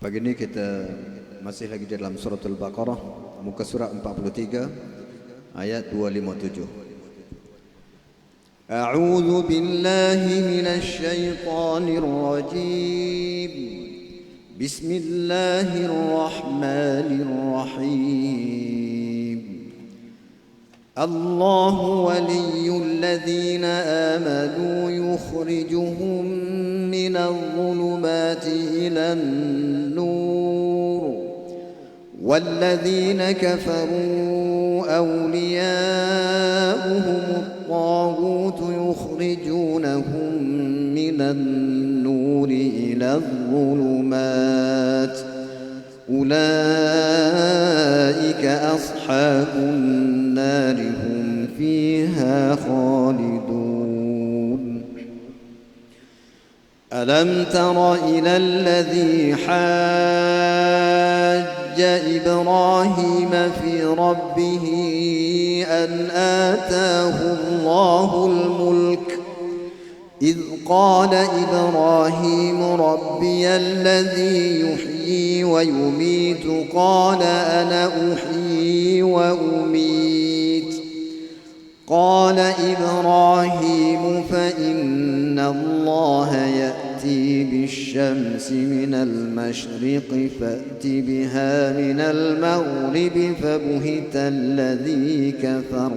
Pagi ini kita masih lagi di dalam surah Al-Baqarah, muka surat 43, ayat 257. A'udzu billahi minasy syaithanir rajim. Bismillahirrahmanirrahim. Allahu waliyyul ladzina amanu yukhrijuhum من الظلمات إلى النور والذين كفروا أولياؤهم الطاغوت يخرجونهم من النور إلى الظلمات أولئك أصحاب النار هم فيها خالدون. ألم تر إلى الذي حاج إبراهيم في ربه أن آتاه الله الملك إذ قال إبراهيم ربي الذي يحيي ويميت قال أنا أحيي وأميت قال إبراهيم فإن الله يأتي بالشمس من المشرق فأت بها من المغرب فبهت الذي كفر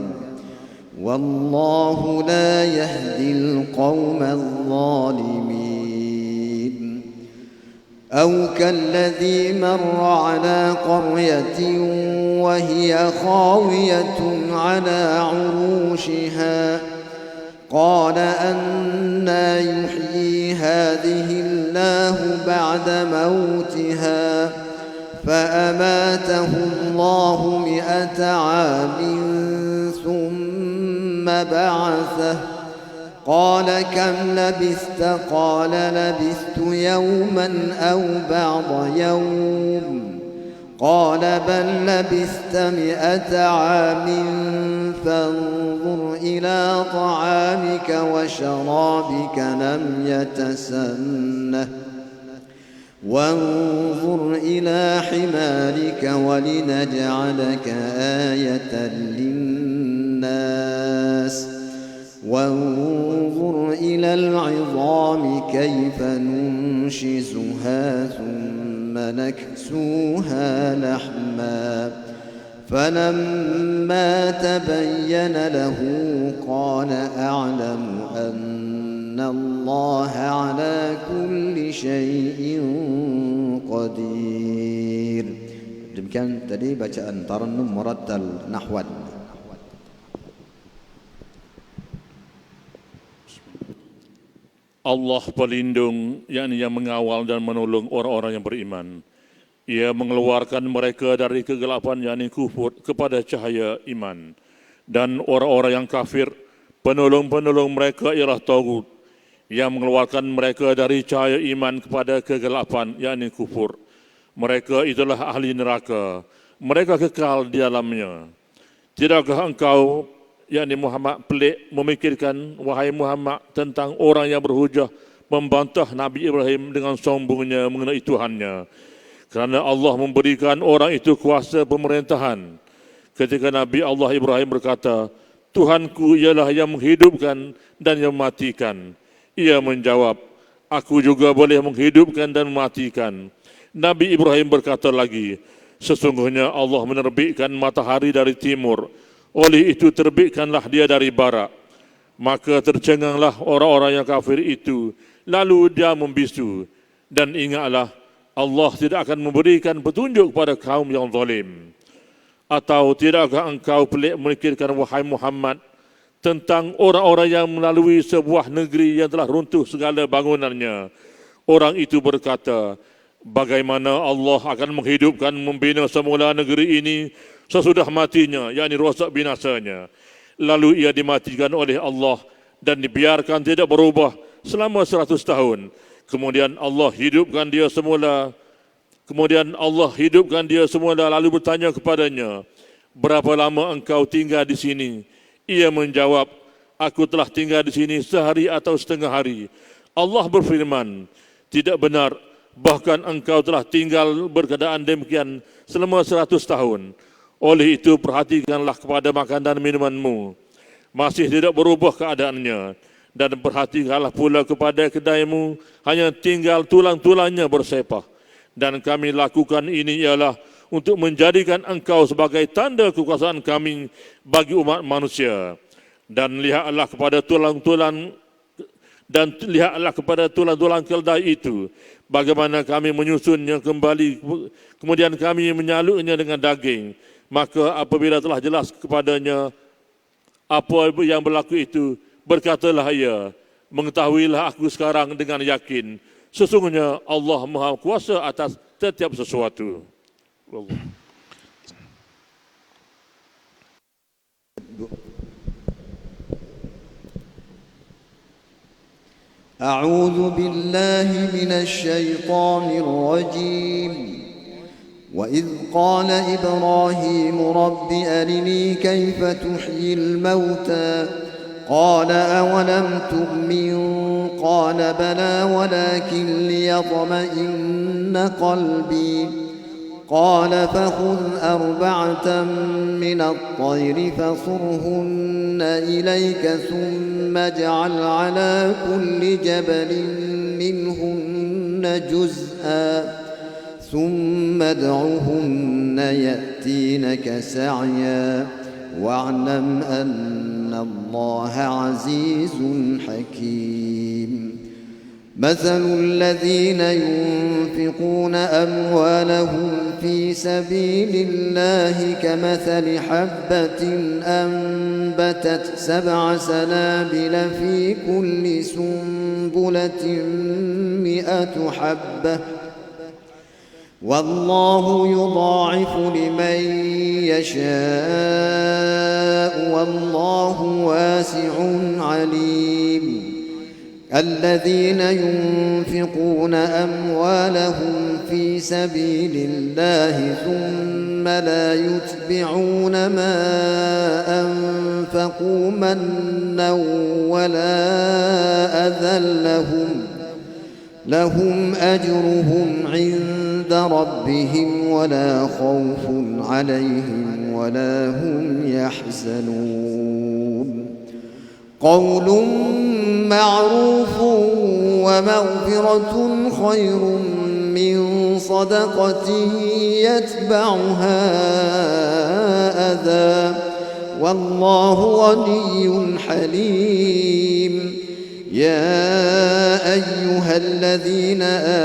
والله لا يهدي القوم الظالمين. أو كالذي مر على قرية وهي خاوية على عروشها قال أنى يحيي هذه الله بعد موتها فأماته الله 100 عام ثم بعثه قال كم لبثت قال لبثت يوما أو بعض يوم قال بل لبثت 100 عام فانظر إلى طعامك وشرابك لم يتسنه وانظر إلى حمارك ولنجعلك آية للناس وانظر إلى العظام كيف ننشزها ثم نكسوها لحما فلما تبين له قال أعلم أن الله على كل شيء قدير. Demikian tadi bacaan Tarannum Murattal Nahwan. Allah pelindung, yakni yang mengawal dan menolong orang-orang yang beriman. Ia mengeluarkan mereka dari kegelapan, yakni kufur, kepada cahaya iman. Dan orang-orang yang kafir, penolong-penolong mereka ialah Taghut, yang mengeluarkan mereka dari cahaya iman kepada kegelapan, yakni kufur. Mereka itulah ahli neraka. Mereka kekal di dalamnya. Tidakkah engkau, yakni Muhammad, pelik memikirkan, wahai Muhammad, tentang orang yang berhujah membantah Nabi Ibrahim dengan sombongnya mengenai Tuhannya. Kerana Allah memberikan orang itu kuasa pemerintahan. Ketika Nabi Allah Ibrahim berkata, Tuhanku ialah yang menghidupkan dan yang mematikan. Ia menjawab, aku juga boleh menghidupkan dan mematikan. Nabi Ibrahim berkata lagi, sesungguhnya Allah menerbitkan matahari dari timur. Oleh itu terbitkanlah dia dari barat. Maka tercenganglah orang-orang yang kafir itu. Lalu dia membisu. Dan ingatlah, Allah tidak akan memberikan petunjuk kepada kaum yang zalim. Atau tidakkah engkau pelik memikirkan, wahai Muhammad, tentang orang-orang yang melalui sebuah negeri yang telah runtuh segala bangunannya. Orang itu berkata, bagaimana Allah akan menghidupkan, membina semula negeri ini sesudah matinya, yakni rosak binasanya. Lalu ia dimatikan oleh Allah dan dibiarkan tidak berubah selama 100 tahun. Kemudian Allah hidupkan dia semula. Lalu bertanya kepadanya, berapa lama engkau tinggal di sini? Ia menjawab, aku telah tinggal di sini sehari atau setengah hari. Allah berfirman, tidak benar, bahkan engkau telah tinggal berkeadaan demikian selama 100 tahun. Oleh itu perhatikanlah kepada makan dan minumanmu, masih tidak berubah keadaannya, dan perhatikanlah pula kepada kedaimu, hanya tinggal tulang-tulangnya bersepah. Dan kami lakukan ini ialah untuk menjadikan engkau sebagai tanda kekuasaan kami bagi umat manusia. Dan lihatlah kepada tulang-tulang keldai itu, bagaimana kami menyusunnya kembali, kemudian kami menyaluknya dengan daging. Maka apabila telah jelas kepadanya apa yang berlaku itu, berkatalah ia, mengetahuilah aku sekarang dengan yakin, sesungguhnya Allah Maha Kuasa atas setiap sesuatu. أعوذ بالله من الشيطان الرجيم. وإذ قال إبراهيم رب أرني كيف تحيي الموتى قال أولم تؤمن قال بلى ولكن ليطمئن قلبي قال فخذ 4 من الطير فصرهن إليك ثم اجعل على كل جبل منهن جزءا ثم ادعهن يأتينك سعيا واعلم أن الله عزيز حكيم. مثل الذين ينفقون أموالهم في سبيل الله كمثل حبة أنبتت 7 سنابل في كل سنبلة 100 حبة والله يضاعف لمن يشاء والله واسع عليم. الذين ينفقون أموالهم في سبيل الله ثم لا يتبعون ما أنفقوا منا ولا أذى لهم أجرهم عند ربهم ولا خوف عليهم ولا هم يحزنون. قول معروف ومغفرة خير من صدقة يتبعها أذى والله غني حليم. يا أيها الذين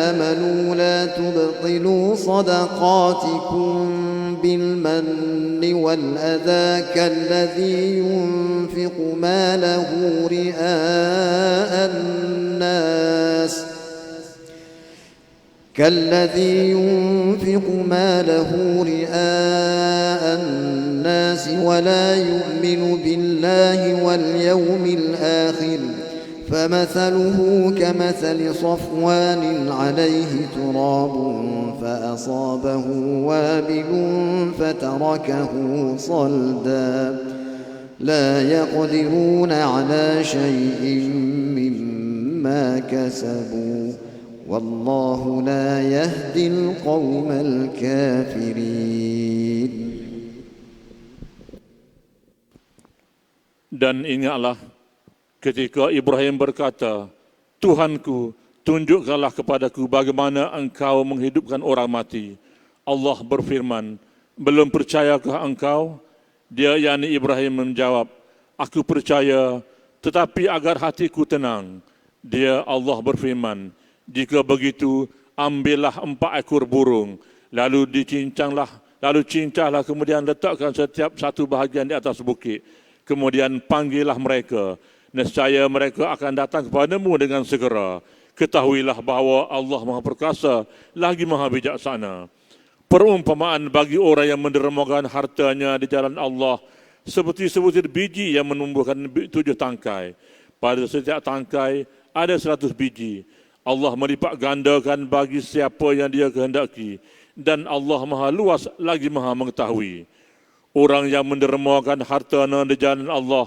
آمنوا لا تبطلوا صدقاتكم بالمن والأذى كالذي ينفق ماله رئاء الناس ولا يؤمن بالله واليوم الآخر فمثله كمثل صفوان عليه تراب فأصابه وابل فتركه صلدا لا يقدرون على شيء مما كسبوا والله لا يهدي القوم الكافرين. Dan ingatlah ketika Ibrahim berkata, Tuhanku, tunjukkanlah kepadaku bagaimana engkau menghidupkan orang mati. Allah berfirman, belum percayakah engkau? Dia yakni Ibrahim menjawab, aku percaya, tetapi agar hatiku tenang. Dia Allah berfirman, jika begitu, ambillah 4 ekor burung, lalu cincanglah, kemudian letakkan setiap satu bahagian di atas bukit. Kemudian panggillah mereka. Nescaya mereka akan datang kepadamu dengan segera. Ketahuilah bahawa Allah Maha Perkasa lagi Maha Bijaksana. Perumpamaan bagi orang yang mendermakan hartanya di jalan Allah seperti sebutir biji yang menumbuhkan 7 tangkai. Pada setiap tangkai ada 100 biji. Allah melipat gandakan bagi siapa yang Dia kehendaki. Dan Allah Maha Luas lagi Maha Mengetahui. Orang yang mendermakan hartanya di jalan Allah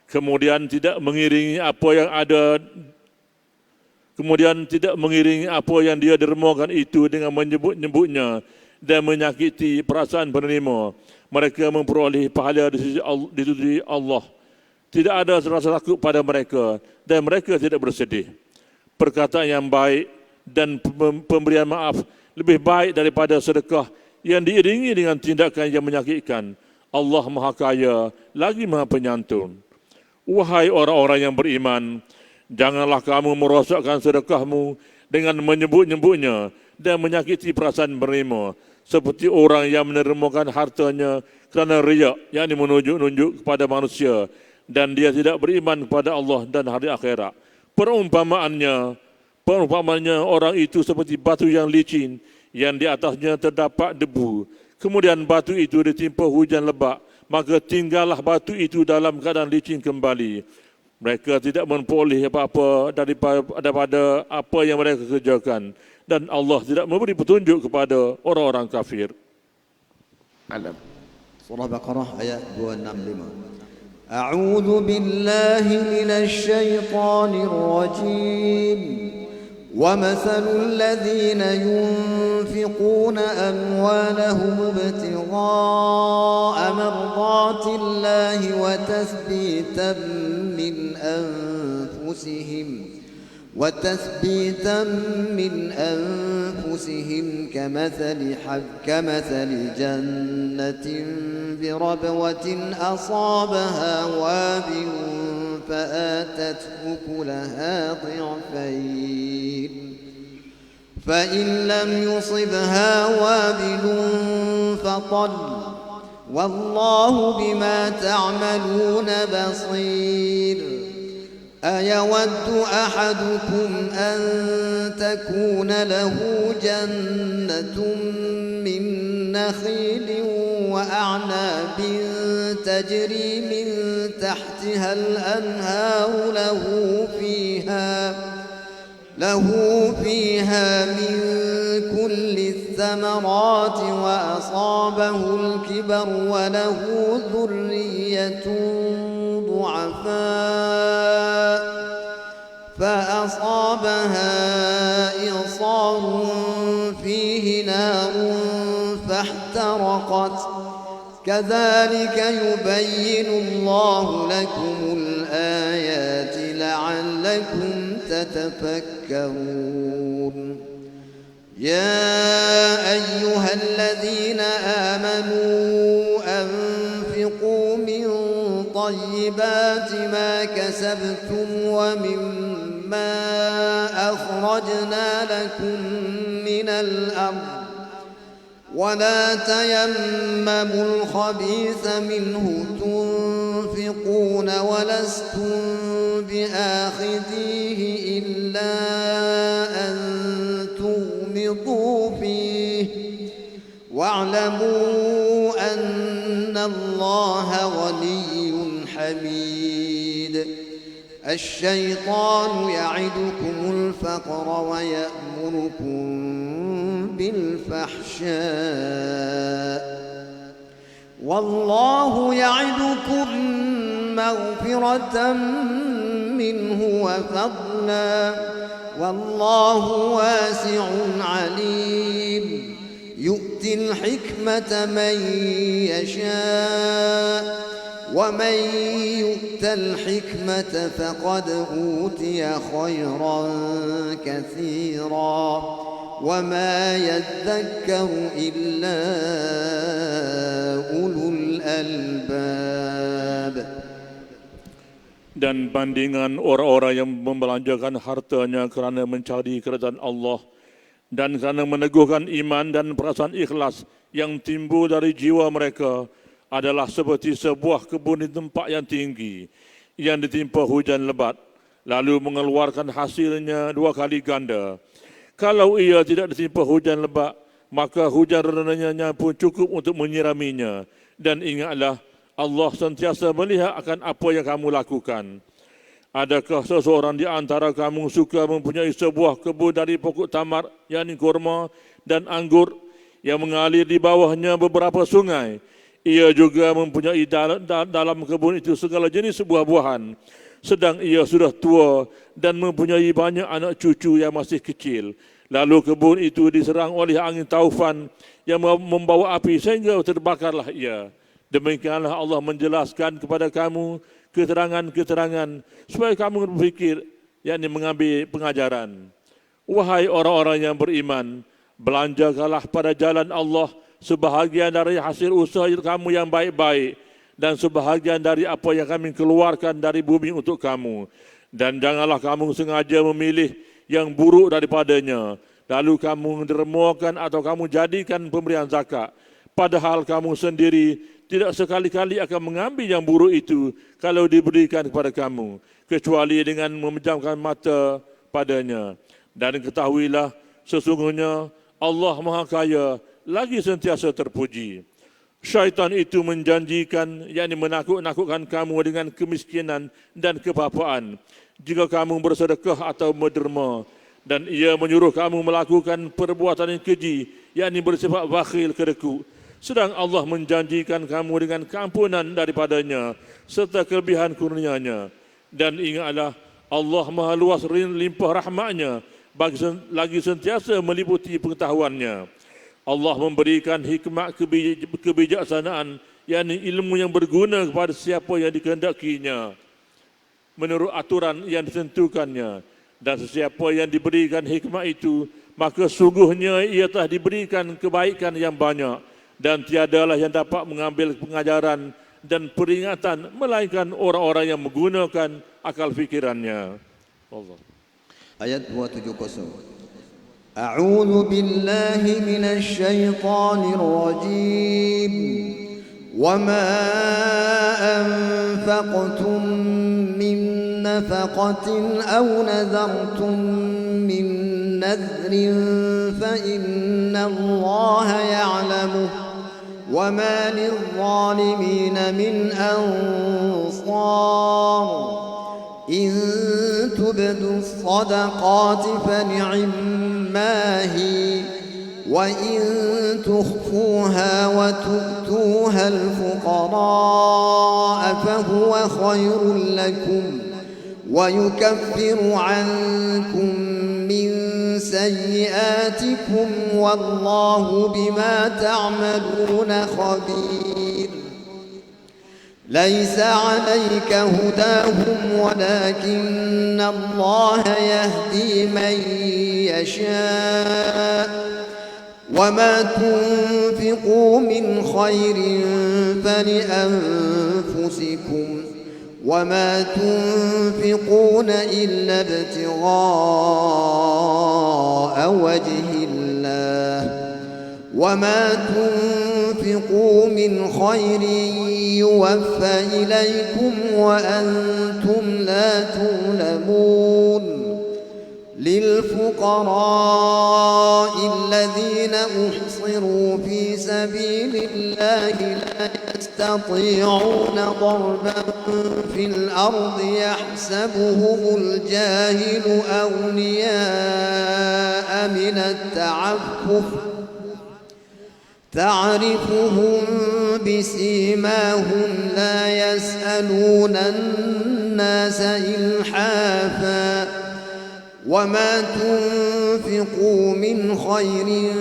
kemudian tidak mengiringi apa yang ada kemudian tidak mengiringi apa yang dia dermakan itu dengan menyebut-nyebutnya dan menyakiti perasaan penerima, mereka memperoleh pahala di sisi Allah. Tidak ada rasa takut pada mereka dan mereka tidak bersedih. Perkataan yang baik dan pemberian maaf lebih baik daripada sedekah yang diiringi dengan tindakan yang menyakitkan. Allah Maha Kaya lagi Maha Penyantun. Wahai orang-orang yang beriman, janganlah kamu merosakkan sedekahmu dengan menyebut-nyebutnya dan menyakiti perasaan penerima, seperti orang yang menermakan hartanya kerana riak, yakni menunjuk-nunjuk kepada manusia, dan dia tidak beriman kepada Allah dan hari akhirat. Perumpamaannya orang itu seperti batu yang licin yang di atasnya terdapat debu. Kemudian batu itu ditimpa hujan lebat, maka tinggallah batu itu dalam keadaan licin kembali. Mereka tidak memperoleh apa-apa daripada apa yang mereka kerjakan, dan Allah tidak memberi petunjuk kepada orang-orang kafir. Alam. Surah Baqarah ayat 265. A'udzu billahi minasy syaithanir rajim. ومثل الذين ينفقون أموالهم ابتغاء مرضات الله وتثبيتا من أنفسهم كمثل جنة بربوة أصابها وابل فآتت أكلها ضعفين فإن لم يصبها وابل فطل والله بما تعملون بصير أيود أحدكم أن تكون له جنة من نخيل وأعناب تجري من تحتها الأنهار له فيها من كل الثمرات وأصابه الكبر وله ذرية ضعفاء فأصابها إعصار فيه نار فاحترقت كذلك يبين الله لكم الآيات لعلكم تتفكرون يا أيها الذين آمنوا أنفقوا من طيبات ما كسبتم ومما أخرجنا لكم من الأرض ولا تيمموا الخبيث منه تنفقون ولستم بآخذيه إلا أن تغمضوا فيه واعلموا أن الله غني حميد الشيطان يعدكم الفقر ويأمركم بالفحشاء والله يعدكم مغفرة منه وفضلا والله واسع عليم يؤتي الحكمة من يشاء ومن يؤت الحكمة فقد أوتي خيرا كثيرا وما يذكر إلا أولو الألباب. Dan bandingan orang-orang yang membelanjakan hartanya kerana mencari kerajaan Allah dan kerana meneguhkan iman dan perasaan ikhlas yang timbul dari jiwa mereka adalah seperti sebuah kebun di tempat yang tinggi yang ditimpa hujan lebat lalu mengeluarkan hasilnya 2 kali ganda. Kalau ia tidak ditimpa hujan lebat, maka hujan renanya pun cukup untuk menyiraminya. Dan ingatlah, Allah sentiasa melihat akan apa yang kamu lakukan. Adakah seseorang di antara kamu suka mempunyai sebuah kebun dari pokok tamar, yakni kurma dan anggur, yang mengalir di bawahnya beberapa sungai? Ia juga mempunyai dalam kebun itu segala jenis buah-buahan. sedang ia sudah tua dan mempunyai banyak anak cucu yang masih kecil. Lalu kebun itu diserang oleh angin taufan yang membawa api sehingga terbakarlah ia. Demikianlah Allah menjelaskan kepada kamu keterangan-keterangan supaya kamu berfikir, yakni mengambil pengajaran. Wahai orang-orang yang beriman, belanjakanlah pada jalan Allah sebahagian dari hasil usaha kamu yang baik-baik dan sebahagian dari apa yang kami keluarkan dari bumi untuk kamu. Dan janganlah kamu sengaja memilih yang buruk daripadanya, lalu kamu dermakan atau kamu jadikan pemberian zakat, padahal kamu sendiri tidak sekali-kali akan mengambil yang buruk itu kalau diberikan kepada kamu, kecuali dengan memejamkan mata padanya. Dan ketahuilah, sesungguhnya Allah Maha Kaya lagi sentiasa terpuji. Syaitan itu menjanjikan, yakni menakut-nakutkan kamu dengan kemiskinan dan kebapaan jika kamu bersedekah atau menderma, dan ia menyuruh kamu melakukan perbuatan yang keji, yakni bersifat bakhil kedekut. Sedang Allah menjanjikan kamu dengan keampunan daripadanya serta kelebihan kurnianya. Dan ingatlah, Allah Maha luas limpah rahmatnya, lagi sentiasa meliputi pengetahuannya. Allah memberikan hikmat kebijaksanaan, yakni ilmu yang berguna kepada siapa yang dikehendakinya menurut aturan yang ditentukannya. Dan sesiapa yang diberikan hikmat itu, maka sungguhnya ia telah diberikan kebaikan yang banyak, dan tiadalah yang dapat mengambil pengajaran dan peringatan melainkan orang-orang yang menggunakan akal fikirannya. Allah. Ayat 270. أعوذ بالله من الشيطان الرجيم وما أنفقتم من نفقة أو نذرتم من نذر فإن الله يعلمه وما للظالمين من أنصار إن تبدوا الصدقات فنعما هي وإن تخفوها وتؤتوها الفقراء فهو خير لكم ويكفر عنكم من سيئاتكم والله بما تعملون خبير ليس عليك هداهم ولكن الله يهدي من يشاء وما تنفقوا من خير فلأنفسكم وما تنفقون إلا ابتغاء وجه الله وما تنفقوا من خير يوفى إليكم وأنتم لا تظلمون للفقراء الذين أحصروا في سبيل الله لا يستطيعون ضربا في الأرض يحسبهم الجاهل أغنياء من التعفف تعرفهم بسيماهم لا يسألون الناس إلحافا وما تنفقوا من خير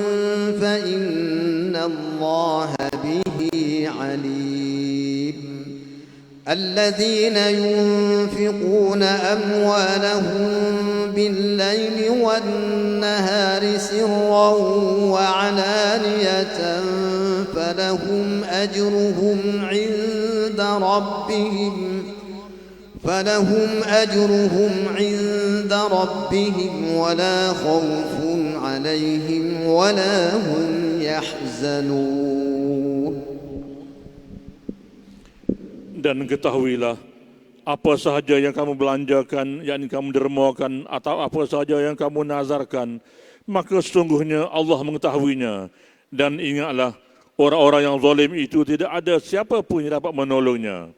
فإن الله به عليم الذين ينفقون أموالهم بالليل والنهار سرا وعلانية فلهم أجرهم عند ربهم ولا خوف عليهم ولا هم يحزنون. Dan ketahuilah, apa sahaja yang kamu belanjakan, yakni kamu dermakan, atau apa sahaja yang kamu nazarkan, maka sesungguhnya Allah mengetahuinya. Dan ingatlah, orang-orang yang zalim itu tidak ada siapa pun yang dapat menolongnya.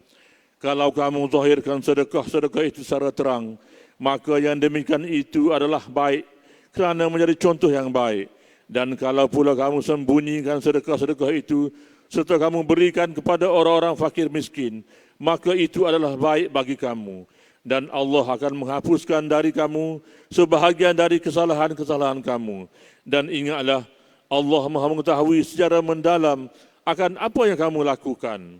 Kalau kamu zahirkan sedekah-sedekah itu secara terang, maka yang demikian itu adalah baik, kerana menjadi contoh yang baik. Dan kalau pula kamu sembunyikan sedekah-sedekah itu, serta kamu berikan kepada orang-orang fakir miskin, maka itu adalah baik bagi kamu. dan Allah akan menghapuskan dari kamu sebahagian dari kesalahan-kesalahan kamu. Dan ingatlah, Allah Maha mengetahui secara mendalam akan apa yang kamu lakukan.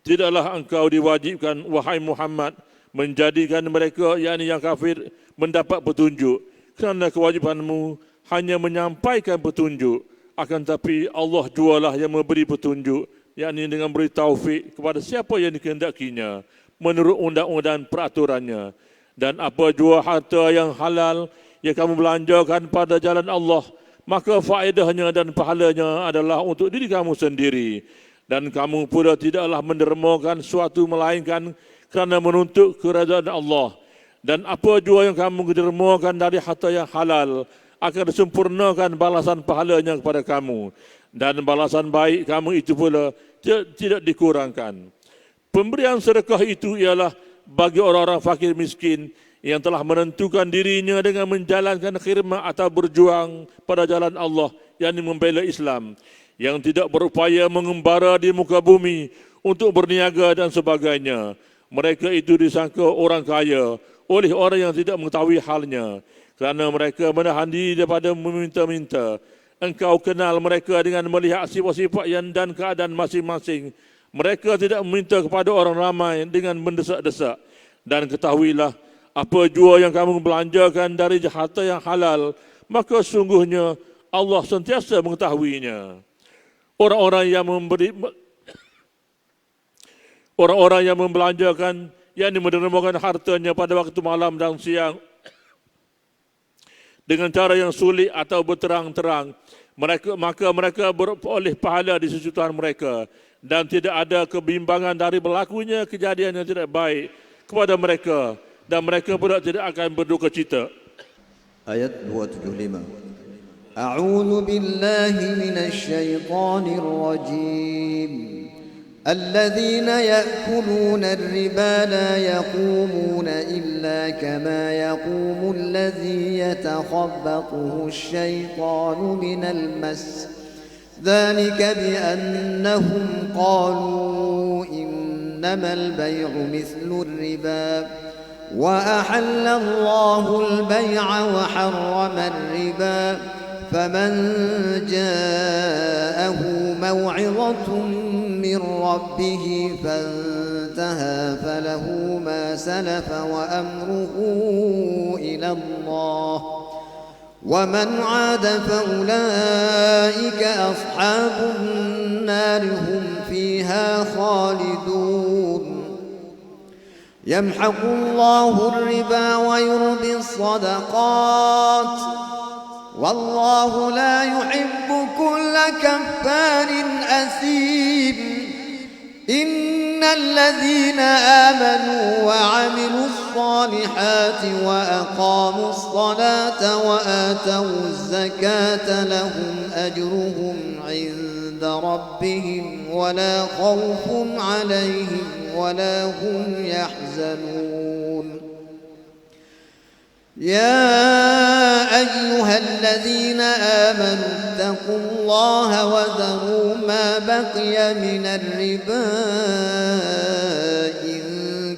Tidaklah engkau diwajibkan, wahai Muhammad, menjadikan mereka, yakni yang kafir, mendapat petunjuk, kerana kewajipanmu hanya menyampaikan petunjuk. Akan tapi Allah jualah yang memberi petunjuk, yakni dengan beri taufik kepada siapa yang dikehendakinya menurut undang-undang peraturannya. Dan apa jua harta yang halal yang kamu belanjakan pada jalan Allah, maka faedahnya dan pahalanya adalah untuk diri kamu sendiri. Dan kamu pula tidaklah mendermakan suatu melainkan kerana menuntut kerajaan Allah. Dan apa jua yang kamu dermakan dari harta yang halal akan disempurnakan balasan pahalanya kepada kamu. Dan balasan baik kamu itu pula tidak dikurangkan. Pemberian sedekah itu ialah bagi orang-orang fakir miskin yang telah menentukan dirinya dengan menjalankan khidmat atau berjuang pada jalan Allah, yakni membela Islam, yang tidak berupaya mengembara di muka bumi untuk berniaga dan sebagainya. Mereka itu disangka orang kaya oleh orang yang tidak mengetahui halnya, kerana mereka menahan diri daripada meminta-minta. Engkau kenal mereka dengan melihat sifat-sifat dan keadaan masing-masing. Mereka tidak meminta kepada orang ramai dengan mendesak-desak. Dan ketahuilah, apa jua yang kamu belanjakan dari harta yang halal, maka sungguhnya Allah sentiasa mengetahuinya. Orang-orang yang membelanjakan, yakni mendermakan hartanya pada waktu malam dan siang dengan cara yang sulit atau berterang-terang, maka mereka beroleh pahala di sisi Tuhan mereka, dan tidak ada kebimbangan dari berlakunya kejadian yang tidak baik kepada mereka, dan mereka pula tidak akan berduka cita. Ayat 275. A'udzu billahi minasy syaithanir rajim. الذين يأكلون الربا لا يقومون إلا كما يقوم الذي يتخبطه الشيطان من المس ذلك بأنهم قالوا إنما البيع مثل الربا وأحل الله البيع وحرم الربا فمن جاءه موعظة من ربه فانتهى فله ما سلف وأمره إلى الله ومن عاد فأولئك أصحاب النار هم فيها خالدون يمحق الله الربا ويربي الصدقات والله لا يحب كل كفار أثيم إن الذين آمنوا وعملوا الصالحات وأقاموا الصلاة وآتوا الزكاة لهم أجرهم عند ربهم ولا خوف عليهم ولا هم يحزنون يا أيها الذين آمنوا اتقوا الله وذروا ما بقي من الربا إن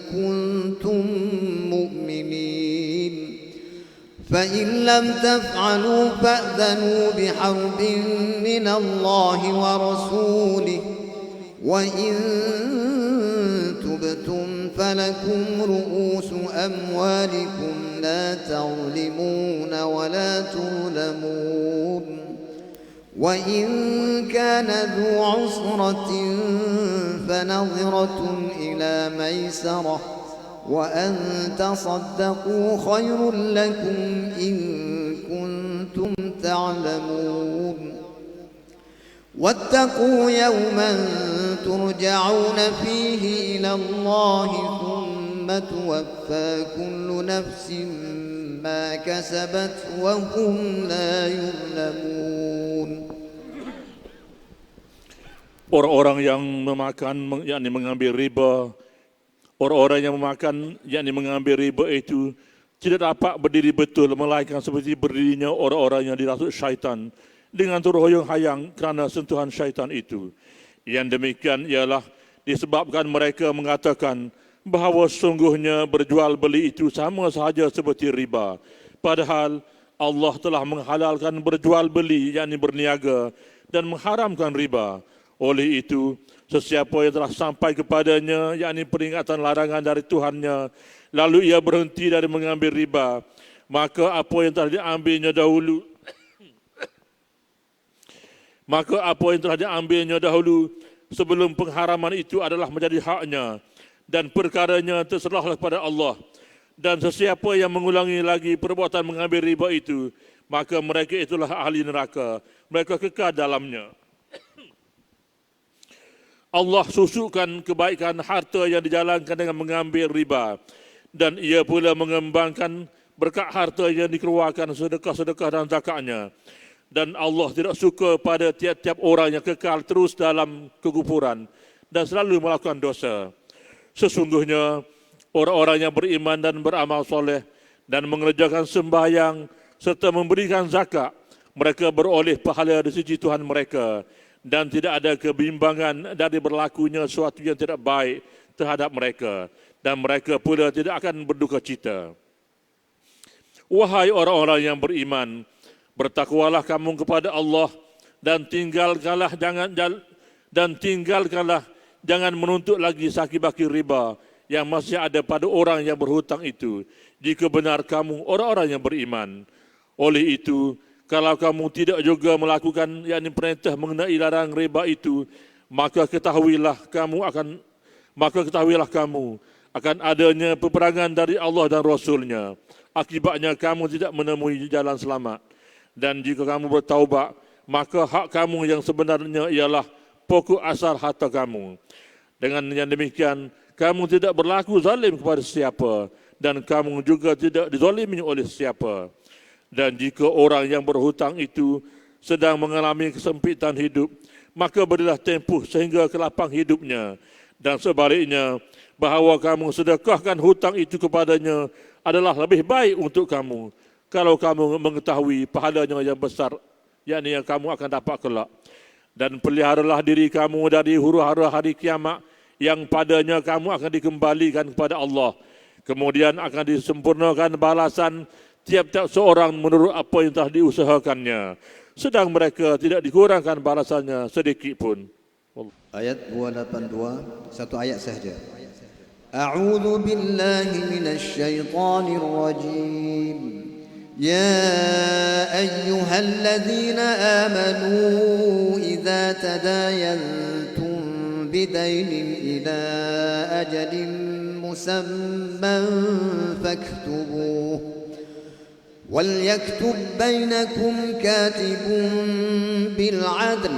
كنتم مؤمنين فإن لم تفعلوا فأذنوا بحرب من الله ورسوله وإن تبتم فلكم رؤوس أموالكم لا تظلمون ولا تظلمون وإن كان ذو عسرة فنظرة إلى ميسرة وأن تصدقوا خير لكم إن كنتم تعلمون واتقوا يوما ترجعون فيه إلى الله ثم توفى كل نفس ما كسبت وهم لا يظلمون. Orang-orang yang memakan, yakni mengambil riba, orang-orang yang memakan, yakni mengambil riba itu tidak dapat berdiri betul, melainkan seperti berdirinya orang-orang yang dirasuk syaitan dengan terhoyong-hayang kerana sentuhan syaitan itu. Yang demikian ialah disebabkan mereka mengatakan, bahawa sungguhnya berjual beli itu sama sahaja seperti riba. Padahal Allah telah menghalalkan berjual beli, yakni berniaga, dan mengharamkan riba. Oleh itu, sesiapa yang telah sampai kepadanya, yakni peringatan larangan dari Tuhannya, lalu ia berhenti dari mengambil riba, maka apa yang telah diambilnya dahulu sebelum pengharaman itu adalah menjadi haknya, dan perkaranya terserahlah kepada Allah. Dan sesiapa yang mengulangi lagi perbuatan mengambil riba itu, maka mereka itulah ahli neraka, mereka kekal dalamnya. Allah susukkan kebaikan harta yang dijalankan dengan mengambil riba, dan ia pula mengembangkan berkat harta yang dikeluarkan sedekah-sedekah dan zakatnya. Dan Allah tidak suka pada tiap-tiap orang yang kekal terus dalam kekufuran dan selalu melakukan dosa. Sesungguhnya orang-orang yang beriman dan beramal soleh dan mengerjakan sembahyang serta memberikan zakat, mereka beroleh pahala di sisi Tuhan mereka, dan tidak ada kebimbangan dari berlakunya sesuatu yang tidak baik terhadap mereka, dan mereka pula tidak akan berduka cita. Wahai orang-orang yang beriman, bertakwalah kamu kepada Allah dan tinggalkanlah jangan menuntut lagi saki-baki riba yang masih ada pada orang yang berhutang itu, jika benar kamu orang-orang yang beriman. Oleh itu, kalau kamu tidak juga melakukan yakni perintah mengenai larangan riba itu, maka ketahuilah kamu akan adanya peperangan dari Allah dan Rasul-Nya. Akibatnya kamu tidak menemui jalan selamat. Dan jika kamu bertaubat, maka hak kamu yang sebenarnya ialah pokok asal harta kamu. Dengan yang demikian, kamu tidak berlaku zalim kepada siapa, dan kamu juga tidak dizalimi oleh siapa. Dan jika orang yang berhutang itu sedang mengalami kesempitan hidup, maka berilah tempuh sehingga ke lapang hidupnya. Dan sebaliknya, bahawa kamu sedekahkan hutang itu kepadanya adalah lebih baik untuk kamu, kalau kamu mengetahui pahalanya yang besar, yakni yang kamu akan dapat kelak. Dan peliharalah diri kamu dari huru-hara hari kiamat, yang padanya kamu akan dikembalikan kepada Allah. Kemudian akan disempurnakan balasan tiap-tiap seorang menurut apa yang telah diusahakannya, sedang mereka tidak dikurangkan balasannya sedikit pun. Ayat 282, satu ayat sahaja. A'udzu billahi minasy syaithanir rajim. Ya ayyuhalladzina amanu idza tadayantum بدين إلى أجل مسمى فاكتبوه وليكتب بينكم كاتب بالعدل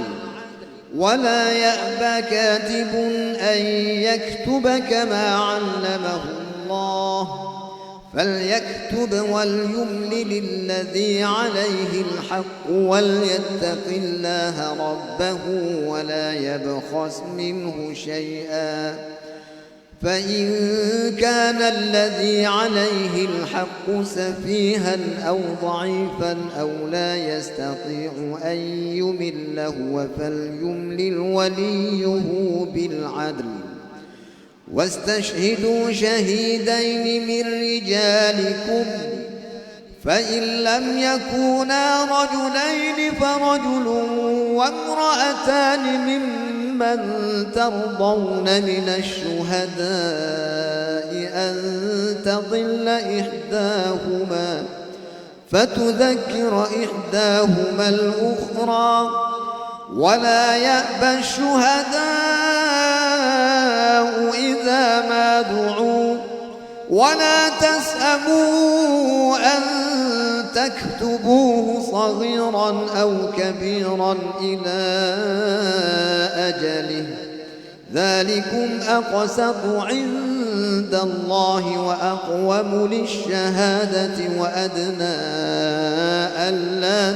ولا يأبى كاتب أن يكتب كما علمه الله فليكتب وليملل الذي عليه الحق وليتق الله ربه ولا يبخس منه شيئا فإن كان الذي عليه الحق سفيها أو ضعيفا أو لا يستطيع أن يمل هو فليملل وليه بالعدل واستشهدوا شهيدين من رجالكم فإن لم يكونا رجلين فرجل وامرأتان ممن ترضون من الشهداء أن تضل إحداهما فتذكر إحداهما الأخرى ولا يأبى الشهداء إذا ما دعوا ولا تسأموا أن تكتبوه صغيرا أو كبيرا إلى أجله ذلكم أقسط عند الله وأقوم للشهادة وأدنى ألا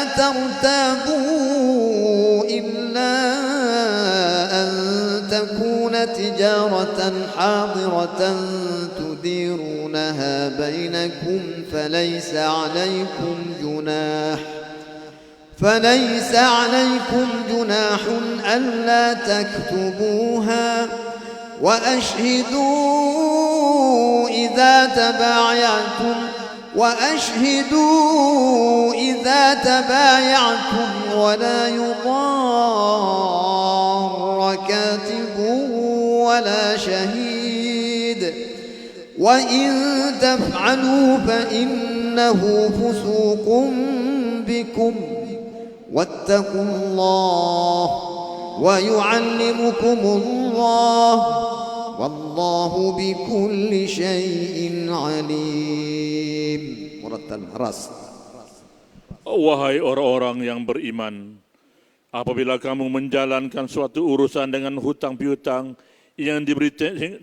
ترتابوا إلا أن تكون تجارة حاضرة تديرونها بينكم فليس عليكم جناح فليس عليكم جناح ألا تكتبوها وأشهدوا إذا تبايعتم ولا يضار كاتب ولا شهيد وإن تفعلوا فإنه فسوق بكم واتقوا الله ويعلمكم الله والله بكل شيء عليم. مرتل ras. Wahai orang-orang yang beriman, apabila kamu menjalankan suatu urusan dengan hutang piutang yang diberi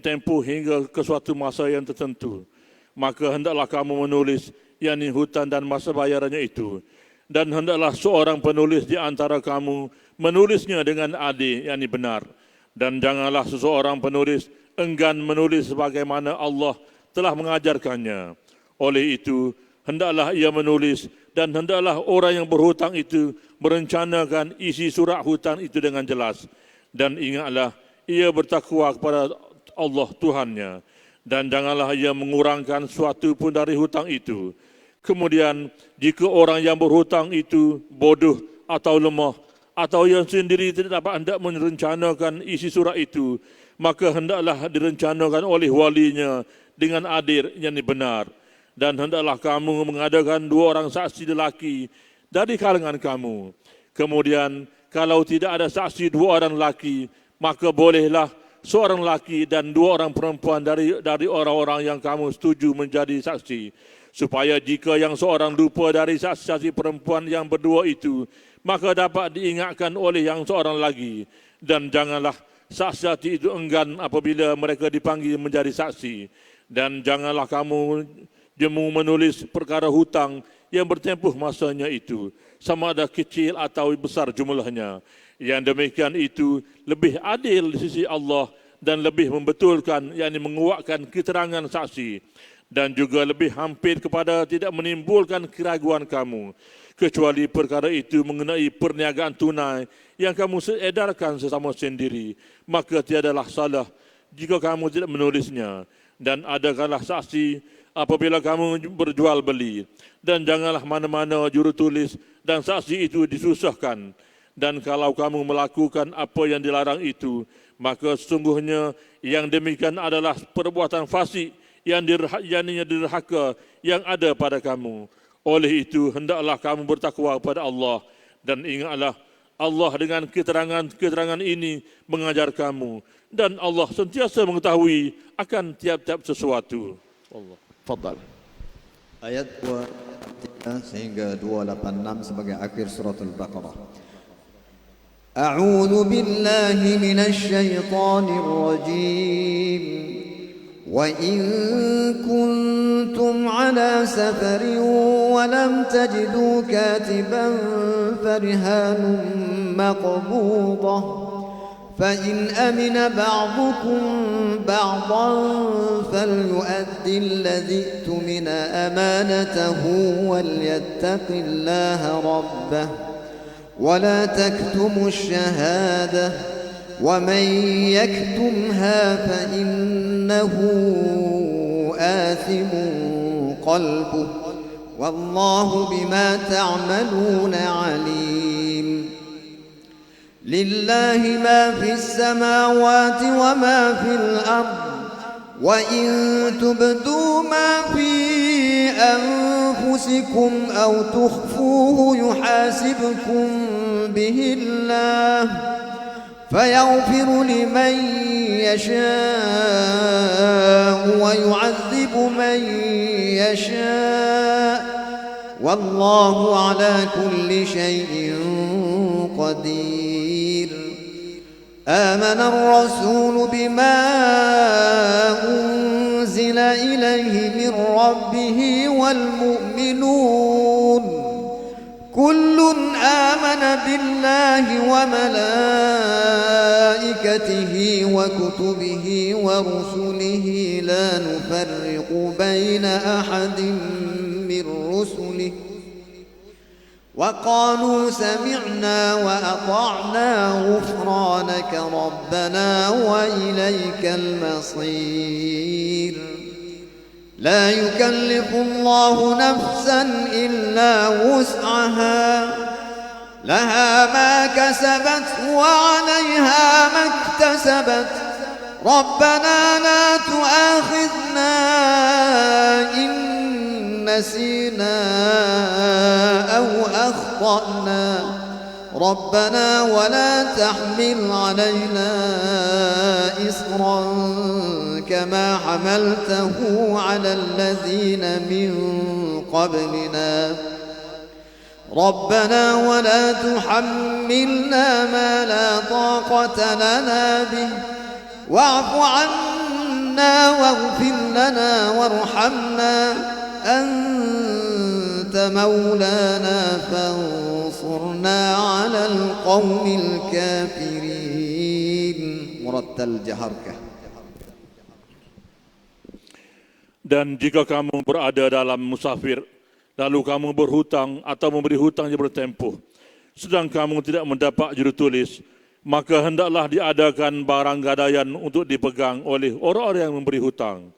tempoh hingga ke suatu masa yang tertentu, maka hendaklah kamu menulis yakni hutang dan masa bayarannya itu. Dan hendaklah seorang penulis di antara kamu menulisnya dengan adil, yakni benar. Dan janganlah seseorang penulis enggan menulis sebagaimana Allah telah mengajarkannya. Oleh itu, hendaklah ia menulis dan hendaklah orang yang berhutang itu merencanakan isi surat hutang itu dengan jelas. Dan ingatlah, ia bertakwa kepada Allah Tuhannya. Dan janganlah ia mengurangkan suatu pun dari hutang itu. Kemudian, jika orang yang berhutang itu bodoh atau lemah, atau yang sendiri tidak dapat hendak merencanakan isi surat itu, maka hendaklah direncanakan oleh walinya dengan adil yang benar. Dan hendaklah kamu mengadakan 2 orang saksi lelaki dari kalangan kamu. Kemudian, kalau tidak ada saksi 2 orang lelaki, maka bolehlah seorang lelaki dan 2 orang perempuan dari orang-orang yang kamu setuju menjadi saksi. Supaya jika yang seorang lupa dari saksi-saksi perempuan yang berdua itu, maka dapat diingatkan oleh yang seorang lagi. Dan janganlah saksi-saksi itu enggan apabila mereka dipanggil menjadi saksi. Dan janganlah kamu jemu menulis perkara hutang yang bertempuh masanya itu, sama ada kecil atau besar jumlahnya. Yang demikian itu lebih adil di sisi Allah dan lebih membetulkan, yakni menguatkan keterangan saksi. Dan juga lebih hampir kepada tidak menimbulkan keraguan kamu, kecuali perkara itu mengenai perniagaan tunai yang kamu edarkan sesama sendiri, maka tiadalah salah jika kamu tidak menulisnya. Dan adakanlah saksi apabila kamu berjual beli, dan janganlah mana-mana juru tulis dan saksi itu disusahkan. Dan kalau kamu melakukan apa yang dilarang itu, maka sesungguhnya yang demikian adalah perbuatan fasik yang dirhaka yang ada pada kamu. Oleh itu, hendaklah kamu bertakwa kepada Allah. Dan ingatlah, Allah dengan keterangan ini mengajar kamu. Dan Allah sentiasa mengetahui akan tiap-tiap sesuatu. Allah. Fadal. Ayat 283 sehingga 286 sebagai akhir surah Al-Baqarah. A'udzu billahi minasy syaithanir rajim. وَإِن كُنتُمْ عَلَى سَفَرٍ وَلَمْ تَجِدُوا كَاتِبًا فَرِهَانٌ مَّقْبُوضَةٌ فَإِنْ أَمِنَ بَعْضُكُمْ بَعْضًا فَلْيُؤَدِّ الَّذِي اؤْتُمِنَ أَمَانَتَهُ وَلْيَتَّقِ اللَّهَ رَبَّهُ وَلَا تَكْتُمُوا الشَّهَادَةَ ومن يكتمها فإنه آثم قلبه والله بما تعملون عليم. لله ما في السماوات وما في الأرض وإن تبدوا ما في أنفسكم أو تخفوه يحاسبكم به الله فيغفر لمن يشاء ويعذب من يشاء والله على كل شيء قدير. آمن الرسول بما أنزل إليه من ربه والمؤمنون كل آمن بالله وملائكته وكتبه ورسله لا نفرق بين أحد من رسله وقالوا سمعنا وأطعنا غفرانك ربنا وإليك المصير لا يكلف الله نفسا إلا وسعها لها ما كسبت وعليها ما اكتسبت ربنا لا تؤاخذنا إن نسينا أو أخطأنا ربنا ولا تحمل علينا إصرا كما حملته على الذين من قبلنا ربنا ولا تحملنا ما لا طاقة لنا به واعف عنا واغفر لنا وارحمنا أنت مولانا فانصرنا على القوم الكافرين مرتل جهرك. Dan jika kamu berada dalam musafir, lalu kamu berhutang atau memberi hutang yang bertempuh, sedang kamu tidak mendapat jurutulis, maka hendaklah diadakan barang gadaian untuk dipegang oleh orang-orang yang memberi hutang.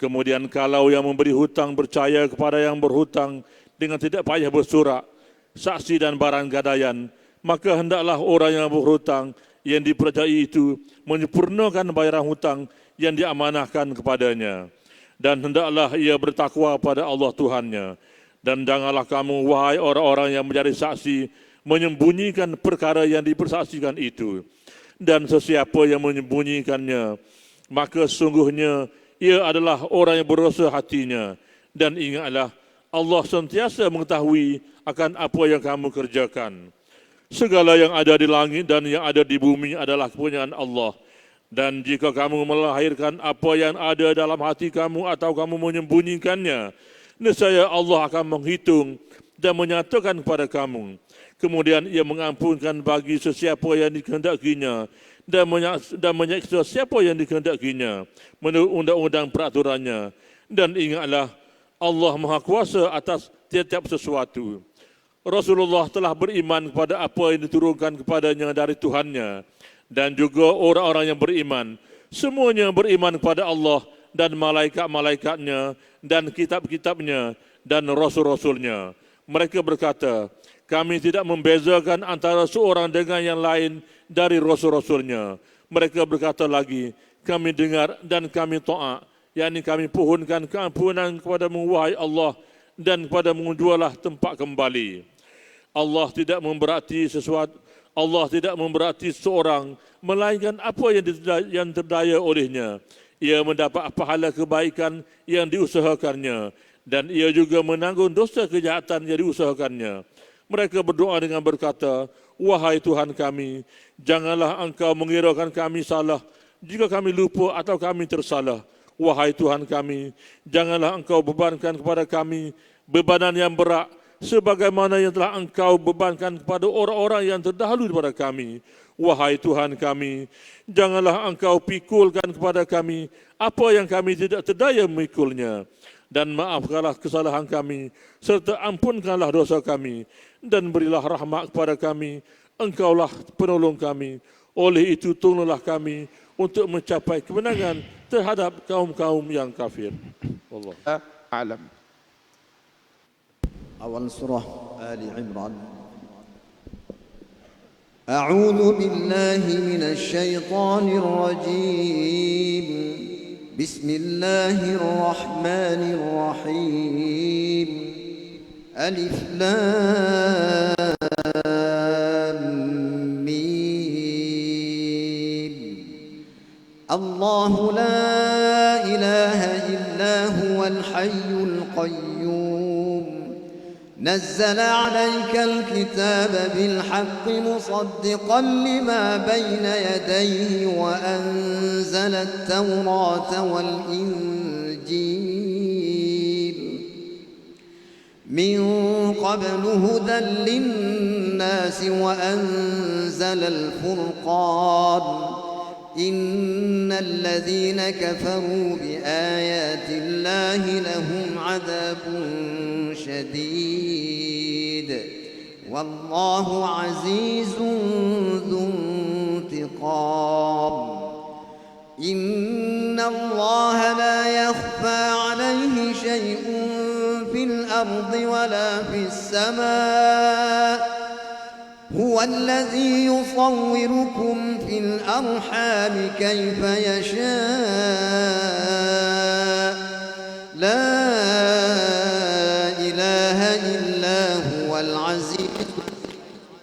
Kemudian kalau yang memberi hutang percaya kepada yang berhutang dengan tidak payah bersurat, saksi dan barang gadaian, maka hendaklah orang yang berhutang yang dipercayai itu menyempurnakan bayaran hutang yang diamanahkan kepadanya. Dan hendaklah ia bertakwa pada Allah Tuhannya. Dan janganlah kamu, wahai orang-orang yang menjadi saksi, menyembunyikan perkara yang dipersaksikan itu. Dan sesiapa yang menyembunyikannya, maka sungguhnya ia adalah orang yang berdosa hatinya. Dan ingatlah, Allah sentiasa mengetahui akan apa yang kamu kerjakan. Segala yang ada di langit dan yang ada di bumi adalah kepunyaan Allah. Dan jika kamu melahirkan apa yang ada dalam hati kamu atau kamu menyembunyikannya, nescaya Allah akan menghitung dan menyatakan kepada kamu. Kemudian ia mengampunkan bagi sesiapa yang dikehendakinya dan menyiksa siapa yang dikehendakinya menurut undang-undang peraturannya. Dan ingatlah, Allah Maha Kuasa atas tiap-tiap sesuatu. Rasulullah telah beriman kepada apa yang diturunkan kepadanya dari Tuhannya. Dan juga orang-orang yang beriman, semuanya beriman kepada Allah dan malaikat-malaikatnya dan kitab-kitabnya dan rasul-rasulnya. Mereka berkata, kami tidak membezakan antara seorang dengan yang lain dari rasul-rasulnya. Mereka berkata lagi, kami dengar dan kami taat, yakni kami pohonkan keampunan kepadamu wahai Allah dan kepadamu jualah tempat kembali. Allah tidak memberati seorang melainkan apa yang terdaya olehnya. Ia mendapat pahala kebaikan yang diusahakannya dan ia juga menanggung dosa kejahatan yang diusahakannya. Mereka berdoa dengan berkata, wahai Tuhan kami, janganlah engkau mengirakan kami salah jika kami lupa atau kami tersalah. Wahai Tuhan kami, janganlah engkau bebankan kepada kami bebanan yang berat sebagaimana yang telah engkau bebankan kepada orang-orang yang terdahulu daripada kami. Wahai Tuhan kami, janganlah engkau pikulkan kepada kami apa yang kami tidak terdaya memikulnya. Dan maafkanlah kesalahan kami, serta ampunkanlah dosa kami, dan berilah rahmat kepada kami. Engkaulah penolong kami. Oleh itu tolonglah kami untuk mencapai kemenangan terhadap kaum-kaum yang kafir. Allah a'lam. أول سورة آل عمران. أعوذ بالله من الشيطان الرجيم. بسم الله الرحمن الرحيم. ألف لام ميم. الله لا إله إلا هو الحي القيوم. نزل عليك الكتاب بالحق مصدقا لما بين يديه وأنزل التوراة والإنجيل من قبل هدى للناس وأنزل الفرقان إن الذين كفروا بآيات الله لهم عذاب شديد والله عزيز ذو انتقام إن الله لا يخفى عليه شيء في الأرض ولا في السماء هو الذي يصوركم في الأرحام كيف يشاء لا إله إلا هو العزيز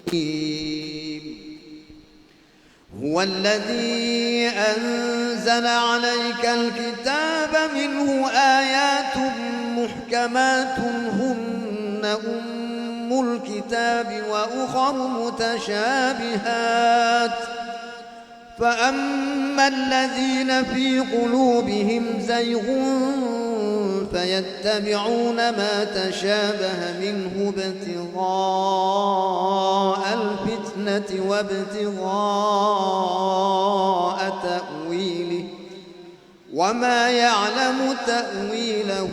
الحكيم هو الذي أنزل عليك الكتاب منه آيات محكمات هن أم الكتاب وأخر متشابهات فأما الذين في قلوبهم زيغ فيتبعون ما تشابه منه ابتغاء الفتنة وابتغاء تأويله وما يعلم تأويله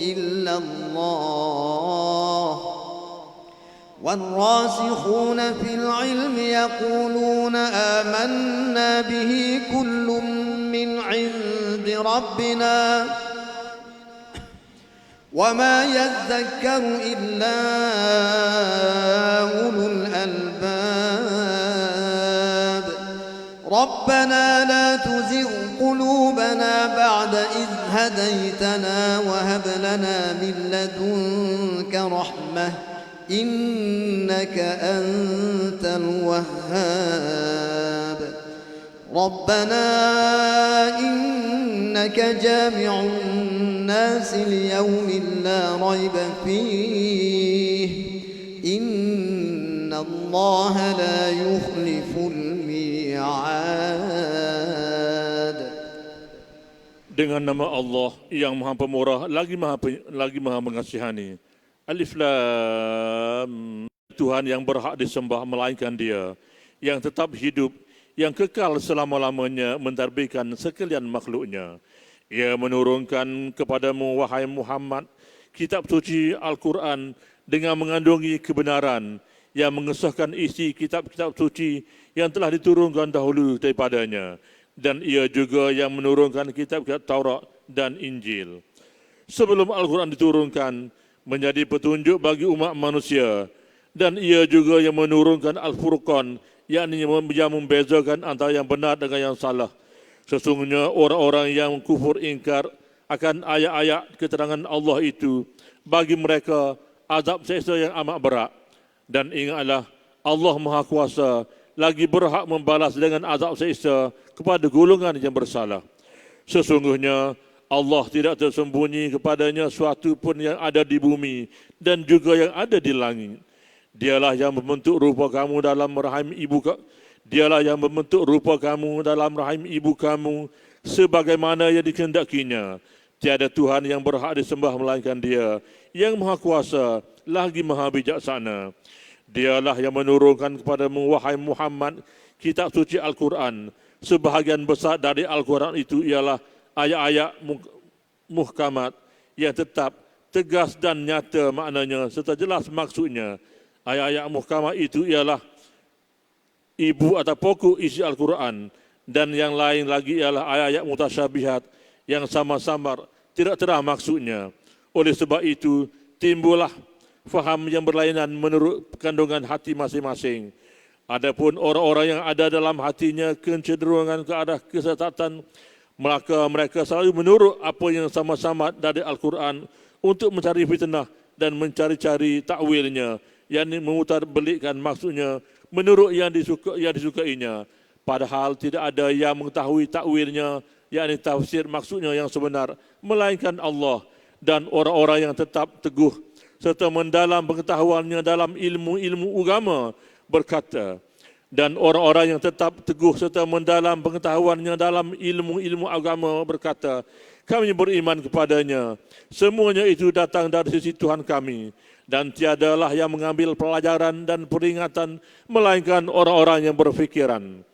إلا الله والراسخون في العلم يقولون آمنا به كل من عند ربنا وما يذكر إلا أولو الألباب ربنا لا تزغ قلوبنا بعد إذ هديتنا وهب لنا من لدنك رحمة إنك أنت الوهاب ربنا إنك جامع الناس ليوم لا ريب فيه إن الله لا يخلف الميعاد. Dengan nama Allah yang Maha Pemurah lagi Maha Mengasihani. Alif Lam. Tuhan yang berhak disembah melainkan Dia, yang tetap hidup, yang kekal selama-lamanya mentadbirkan sekalian makhluknya. Ia menurunkan kepadamu wahai Muhammad kitab suci Al-Quran dengan mengandungi kebenaran yang mengesahkan isi kitab-kitab suci yang telah diturunkan dahulu daripadanya, dan ia juga yang menurunkan kitab-kitab Taurat dan Injil. Sebelum Al-Quran diturunkan menjadi petunjuk bagi umat manusia, dan ia juga yang menurunkan Al-Furqan, yakni yang membezakan antara yang benar dengan yang salah. Sesungguhnya orang-orang yang kufur ingkar akan ayat-ayat keterangan Allah itu, bagi mereka azab seksa yang amat berat. Dan ingatlah, Allah Maha Kuasa lagi berhak membalas dengan azab seksa kepada golongan yang bersalah. Sesungguhnya Allah tidak tersembunyi kepadanya suatu pun yang ada di bumi dan juga yang ada di langit. Dialah yang membentuk rupa kamu dalam rahim ibu kamu. Dialah yang membentuk rupa kamu dalam rahim ibu kamu sebagaimana yang dikehendakinya. Tiada Tuhan yang berhak disembah melainkan Dia, yang Maha Kuasa lagi Maha Bijaksana. Dialah yang menurunkan kepadamu wahai Muhammad kitab suci Al-Quran. Sebahagian besar dari Al-Quran itu ialah ayat-ayat muhkamat yang tetap, tegas dan nyata maknanya serta jelas maksudnya. Ayat-ayat muhkamat itu ialah ibu atau pokok isi Al-Quran, dan yang lain lagi ialah ayat-ayat mutasyabihat yang sama-samar tidak terang maksudnya. Oleh sebab itu timbullah faham yang berlainan menurut kandungan hati masing-masing. Adapun orang-orang yang ada dalam hatinya kecenderungan ke arah kesesatan, maka mereka selalu menurut apa yang sama-sama dari Al-Quran untuk mencari fitnah dan mencari-cari takwilnya, yakni memutarbelikkan maksudnya menurut yang disukainya. Padahal tidak ada yang mengetahui takwilnya, yakni tafsir maksudnya yang sebenar, melainkan Allah dan orang-orang yang tetap teguh serta mendalam pengetahuannya dalam ilmu-ilmu agama berkata. Dan orang-orang yang tetap teguh serta mendalam pengetahuannya dalam ilmu-ilmu agama berkata, kami beriman kepadanya. Semuanya itu datang dari sisi Tuhan kami. Dan tiadalah yang mengambil pelajaran dan peringatan melainkan orang-orang yang berfikiran.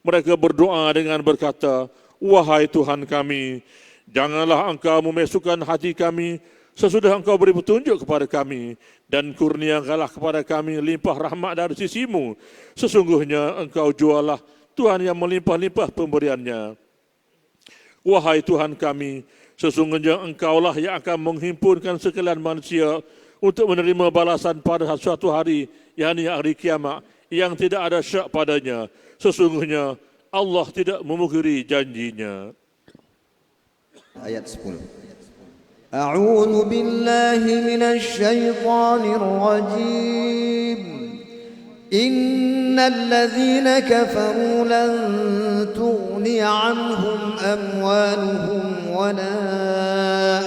Mereka berdoa dengan berkata, wahai Tuhan kami, janganlah Engkau memasukkan hati kami Sesudah engkau beri petunjuk kepada kami dan kurniakanlah kepada kami limpah rahmat dari sisimu. Sesungguhnya engkau jualah Tuhan yang melimpah-limpah pemberiannya. Wahai Tuhan kami, sesungguhnya engkaulah yang akan menghimpunkan sekalian manusia untuk menerima balasan pada suatu hari, yakni hari kiamat, yang tidak ada syak padanya. Sesungguhnya Allah tidak memungkiri janjinya. Ayat 10. A'udzu billahi minasy syaithanir rajim. Innal ladzina kafaru lan tughni 'anhum amwaluhum wala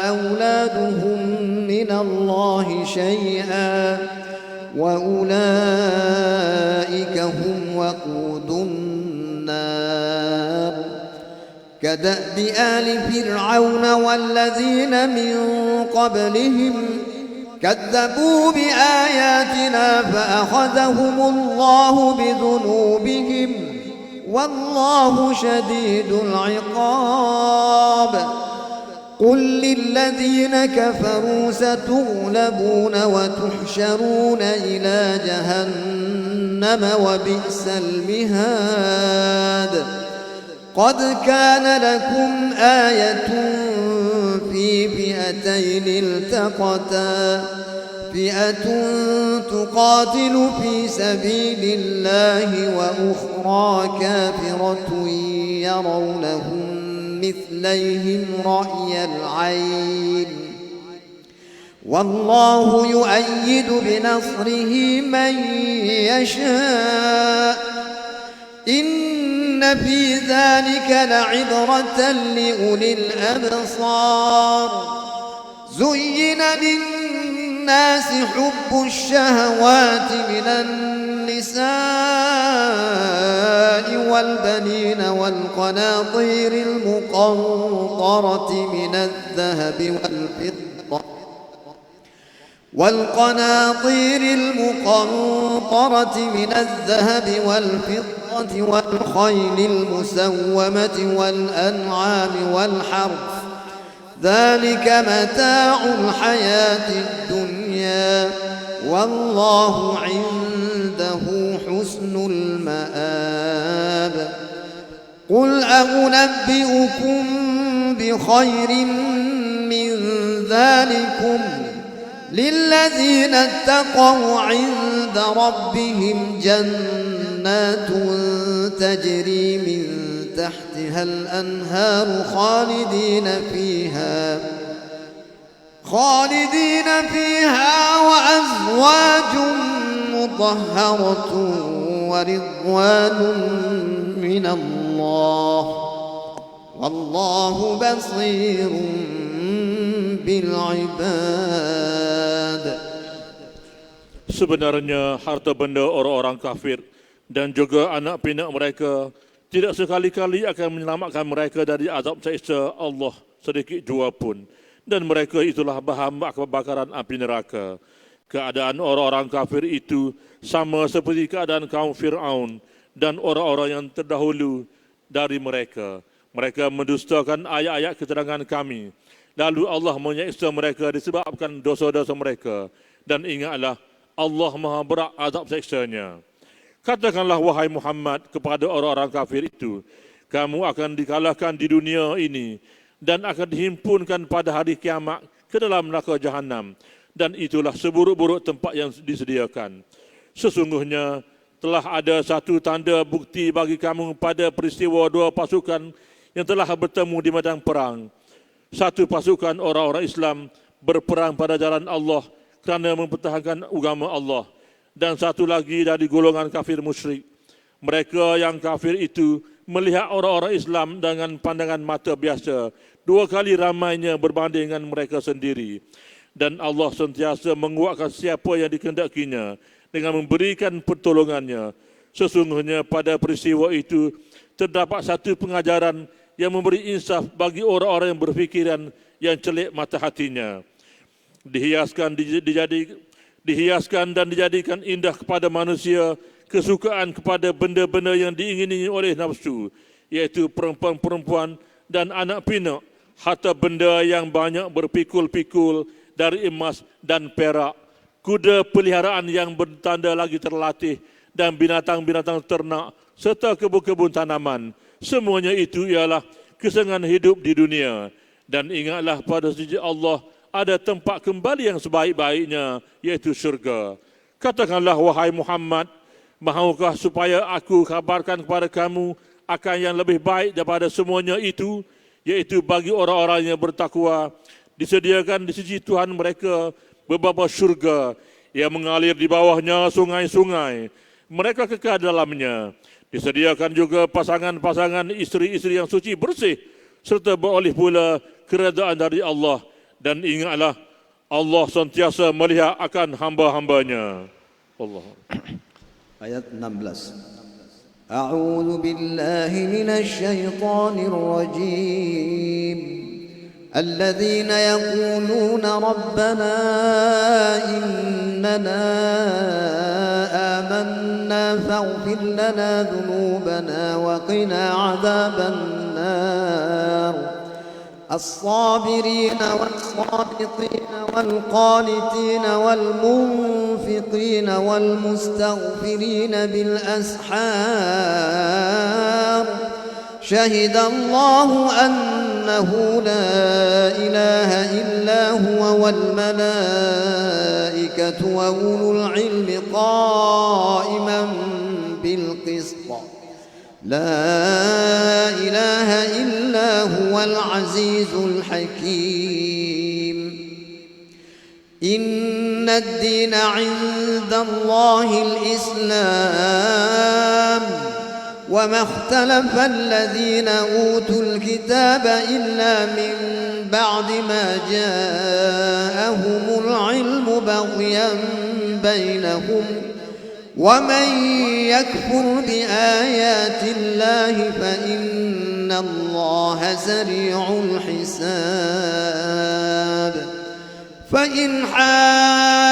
auladuhum minallahi syai'an wa ulaika hum waqudun nar. كدأب آل فرعون والذين من قبلهم كذبوا بآياتنا فأخذهم الله بذنوبهم والله شديد العقاب قل للذين كفروا ستغلبون وتحشرون إلى جهنم وبئس المهاد قد كان لكم آية في فئتين التقتا فئة تقاتل في سبيل الله وأخرى كافرة يرونهم مثليهم رأي العين والله يؤيد بنصره من يشاء إن في ذلك لعبرة لأولي الأبصار زين للناس حب الشهوات من النساء والبنين والقناطير المقنطرة من الذهب والفضة والخيل المسومة والأنعام والحرث ذلك متاع الحياة الدنيا والله عنده حسن المآب قل أنبئكم بخير من ذلكم للذين اتقوا عند ربهم جنات تجري من تحتها الأنهار خالدين فيها وأزواج مطهرة ورضوان من الله والله بصير بالعباد. Sebenarnya harta benda orang-orang kafir dan juga anak pinak mereka tidak sekali-kali akan menyelamatkan mereka dari azab siksa Allah sedikit jua pun. Dan mereka itulah bahan bakaran api neraka. Keadaan orang-orang kafir itu sama seperti keadaan kaum Fir'aun dan orang-orang yang terdahulu dari mereka. Mereka mendustakan ayat-ayat keterangan kami. Lalu Allah menyiksa mereka disebabkan dosa-dosa mereka. Dan ingatlah, Allah maha berat azab siksanya. Katakanlah wahai Muhammad kepada orang-orang kafir itu, kamu akan dikalahkan di dunia ini dan akan dihimpunkan pada hari kiamat ke dalam neraka jahanam. Dan itulah seburuk-buruk tempat yang disediakan. Sesungguhnya telah ada satu tanda bukti bagi kamu pada peristiwa dua pasukan yang telah bertemu di medan perang. Satu pasukan orang-orang Islam berperang pada jalan Allah kerana mempertahankan agama Allah, dan satu lagi dari golongan kafir musyrik. Mereka yang kafir itu melihat orang-orang Islam dengan pandangan mata biasa, dua kali ramainya berbanding dengan mereka sendiri. Dan Allah sentiasa menguatkan siapa yang dikehendakinya dengan memberikan pertolongannya. Sesungguhnya pada peristiwa itu terdapat satu pengajaran yang memberi insaf bagi orang-orang yang berfikiran yang celik mata hatinya. Dihiaskan dan dijadikan indah kepada manusia kesukaan kepada benda-benda yang diingini oleh nafsu, iaitu perempuan-perempuan dan anak pinak, harta benda yang banyak berpikul-pikul dari emas dan perak, kuda peliharaan yang bertanda lagi terlatih, dan binatang-binatang ternak, serta kebun-kebun tanaman. Semuanya itu ialah kesenangan hidup di dunia. Dan ingatlah pada sisi Allah ada tempat kembali yang sebaik-baiknya, iaitu syurga. Katakanlah, wahai Muhammad, mahaukah supaya aku kabarkan kepada kamu akan yang lebih baik daripada semuanya itu, iaitu bagi orang-orang yang bertakwa, disediakan di sisi Tuhan mereka beberapa syurga yang mengalir di bawahnya sungai-sungai. Mereka kekal dalamnya. Disediakan juga pasangan-pasangan isteri-isteri yang suci bersih, serta beroleh pula keredaan dari Allah. Dan ingatlah, Allah sentiasa melihat akan hamba-hambanya. Allah. Ayat 16. A'udzu billahi minasy syaithanir rajim. الذين يقولون ربنا إننا آمنا فاغفر لنا ذنوبنا وقنا عذاب النار الصابرين والصادقين والقانتين والمنفقين والمستغفرين بالأسحار شهد الله أنه لا إله إلا هو والملائكة وأولو العلم قائما بالقسط لا إله إلا هو العزيز الحكيم إن الدين عند الله الإسلام وما اختلف الذين أوتوا الكتاب إلا من بعد ما جاءهم العلم بغيا بينهم ومن يكفر بآيات الله فإن الله سريع الحساب فإن حاجوك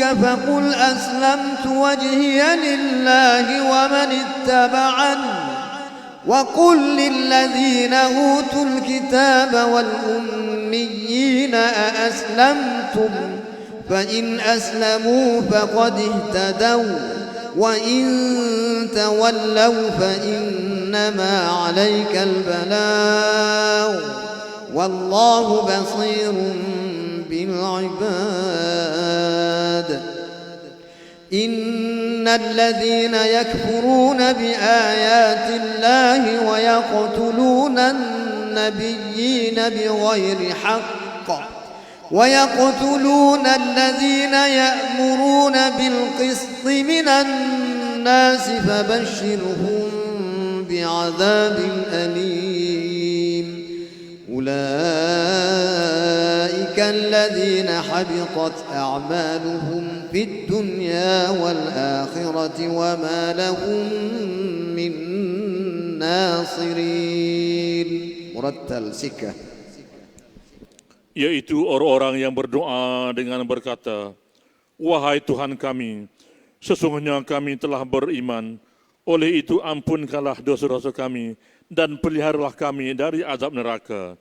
فقل أسلمت وجهي لله ومن اتبعني وقل للذين أوتوا الكتاب والأميين أأسلمتم فإن أسلموا فقد اهتدوا وإن تولوا فإنما عليك البلاغ والله بصير بالعباد إن الذين يكفرون بآيات الله ويقتلون النبيين بغير حق ويقتلون الذين يأمرون بالقسط من الناس فبشرهم بعذاب أليم أولئك الذين حبطت أعمالهم في الدنيا والآخرة وما لهم من ناصرين مرتل سكة Yaitu orang-orang yang berdoa dengan berkata, wahai Tuhan kami, sesungguhnya kami telah beriman, oleh itu ampunkanlah dosa-dosa kami dan peliharalah kami dari azab neraka.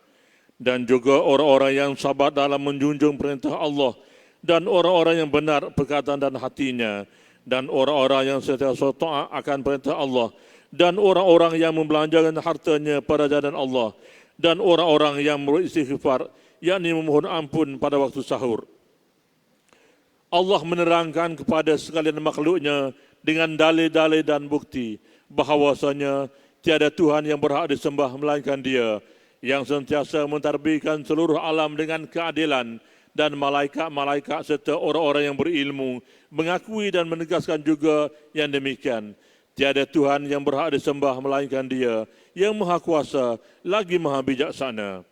Dan juga orang-orang yang sabar dalam menjunjung perintah Allah, dan orang-orang yang benar perkataan dan hatinya, dan orang-orang yang sentiasa taat akan perintah Allah, dan orang-orang yang membelanjakan hartanya pada jalan Allah, dan orang-orang yang beristighfar, yakni memohon ampun pada waktu sahur. Allah menerangkan kepada sekalian makhluknya dengan dalil-dalil dan bukti bahawasanya tiada Tuhan yang berhak disembah melainkan Dia, yang sentiasa mentadbirkan seluruh alam dengan keadilan, dan malaikat-malaikat serta orang-orang yang berilmu mengakui dan menegaskan juga yang demikian. Tiada Tuhan yang berhak disembah melainkan Dia, yang Maha Kuasa lagi Maha Bijaksana.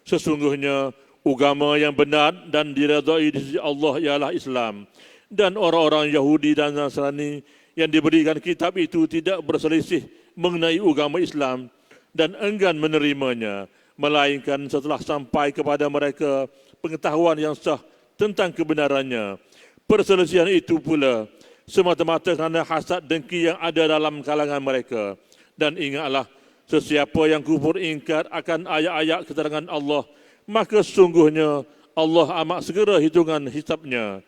Sesungguhnya agama yang benar dan diredai di sisi Allah ialah Islam, dan orang-orang Yahudi dan Nasrani yang diberikan kitab itu tidak berselisih mengenai agama Islam dan enggan menerimanya, melainkan setelah sampai kepada mereka pengetahuan yang sah tentang kebenarannya. Perselisihan itu pula semata-mata kerana hasad dengki yang ada dalam kalangan mereka. Dan ingatlah, sesiapa yang kufur ingkar akan ayat-ayat keterangan Allah, maka sesungguhnya Allah amat segera hitungan hisabnya.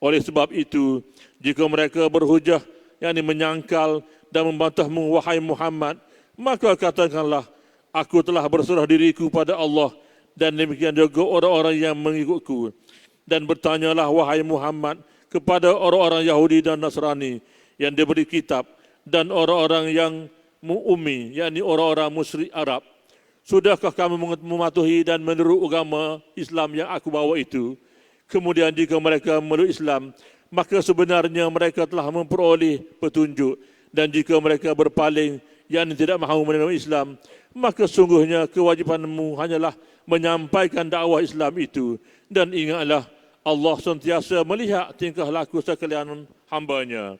Oleh sebab itu, jika mereka berhujah, yakni menyangkal dan membantahmu, wahai Muhammad, maka katakanlah, aku telah berserah diriku pada Allah dan demikian juga orang-orang yang mengikutku. Dan bertanyalah, wahai Muhammad, kepada orang-orang Yahudi dan Nasrani yang diberi kitab dan orang-orang yang ummi, yakni orang-orang musyrik Arab, sudahkah kamu mematuhi dan meniru agama Islam yang aku bawa itu? Kemudian jika mereka memeluk Islam, maka sebenarnya mereka telah memperoleh petunjuk. Dan jika mereka berpaling, yang tidak mahu menerima Islam, maka sungguhnya kewajipanmu hanyalah menyampaikan dakwah Islam itu. Dan ingatlah, Allah sentiasa melihat tingkah laku sekalian hambanya.